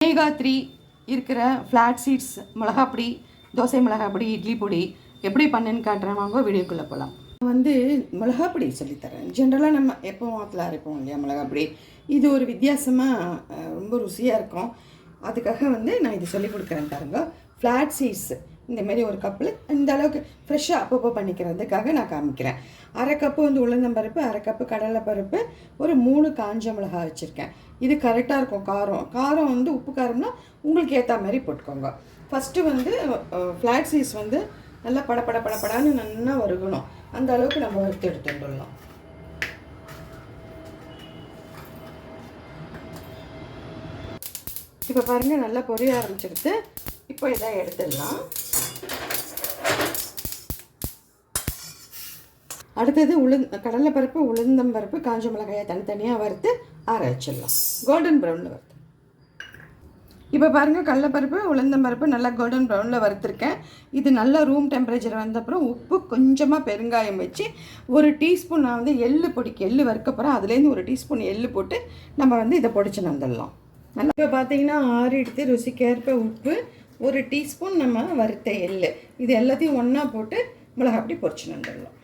Omega 3 இருக்கிற flat seeds மிளகாப்பொடி, dosa மிளகாப்பொடி, idli பொடி எப்படி பண்ணுன்னு காட்டுறேன். வாங்க வீடியோக்குள்ளே போகலாம். வந்து மிளகாப்பொடி சொல்லித்தரேன். ஜென்ரலாக நம்ம எப்போவும் ஆற்றுல அரைப்போம் இல்லையா மிளகாப்பொடி. இது ஒரு வித்தியாசமாக ரொம்ப ருசியாக இருக்கும். அதுக்காக வந்து நான் இது சொல்லி கொடுக்குறேன் பாருங்க. ஃப்ளாட் சீட்ஸ் இந்தமாரி ஒரு கப்பில் இந்த அளவுக்கு ஃப்ரெஷ்ஷாக அப்பப்போ பண்ணிக்கிறதுக்காக நான் காமிக்கிறேன். அரை கப்பு வந்து உளுந்தம்பருப்பு, அரை கப்பு கடலைப்பருப்பு, ஒரு 3 காஞ்ச மிளகாய் வச்சுருக்கேன். இது கரெக்டாக இருக்கும். காரம் வந்து உப்பு காரம்னா உங்களுக்கு ஏற்ற மாதிரி போட்டுக்கோங்க. ஃபஸ்ட்டு வந்து ஃப்ளாட் சீட்ஸ் வந்து நல்லா படப்படான்னு நல்லா வறுக்கணும். அந்த அளவுக்கு நம்ம வறுத்து எடுத்துடலாம். இப்போ பாருங்கள் நல்லா பொரிய ஆரம்பிச்சிடுது. இப்போ இதை எடுத்துடலாம். அடுத்தது கடலைப்பருப்பு, உளுந்தம்பருப்பு, காஞ்ச மிளகாயை தனித்தனியாக வறுத்து ஆற வச்சிடலாம். கோல்டன் ப்ரௌனில் வறுத்து. இப்போ பாருங்கள் கடலைப்பருப்பு, உளுந்தம்பருப்பு நல்லா கோல்டன் ப்ரௌனில் வறுத்துருக்கேன். இது நல்லா ரூம் டெம்பரேச்சர் வந்தப்புறம் உப்பு, கொஞ்சமாக பெருங்காயம் வச்சு 1 டீஸ்பூன் நான் வந்து எள்ளு பொடிக்கு எள்ளு வறுக்க போகிறேன். அதுலேருந்து 1 டீஸ்பூன் எள்ளு போட்டு நம்ம வந்து இதை பொடிச்சுன்னு வந்துடலாம். நல்லா இப்போ பார்த்தீங்கன்னா ஆறிடுத்து. ருசிக்கேற்ப உப்பு, 1 டீஸ்பூன் நம்ம வறுத்த எள்ளு, இது எல்லாத்தையும் ஒன்றா போட்டு மிளகாப்பொடி பொரிச்சுன்னு வந்துடலாம்.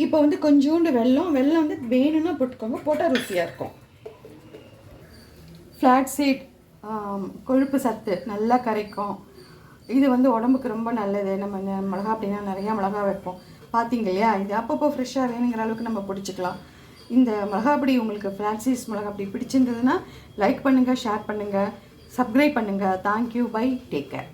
இப்போ வந்து கொஞ்சோண்டு வெல்லம் வந்து வேணும்னா போட்டுக்கோங்க, போட்டால் ருசியாக இருக்கும். ஃப்ளாட் சீட் கொழுப்பு சத்து நல்லா கரைக்கும். இது வந்து உடம்புக்கு ரொம்ப நல்லது. நம்ம மிளகா அப்படின்னா நிறையா மிளகா வைப்போம் பார்த்தீங்க இல்லையா. இது அப்பப்போ ஃப்ரெஷ்ஷாக வேணுங்கிற அளவுக்கு நம்ம பிடிச்சிக்கலாம். இந்த மிளகாப்பொடி உங்களுக்கு ஃப்ளாட் சீட்ஸ் மிளகாப்பொடி பிடிச்சிருந்ததுன்னா லைக் பண்ணுங்கள், ஷேர் பண்ணுங்கள், சப்ஸ்கிரைப் பண்ணுங்கள். Thank you, bye, take care.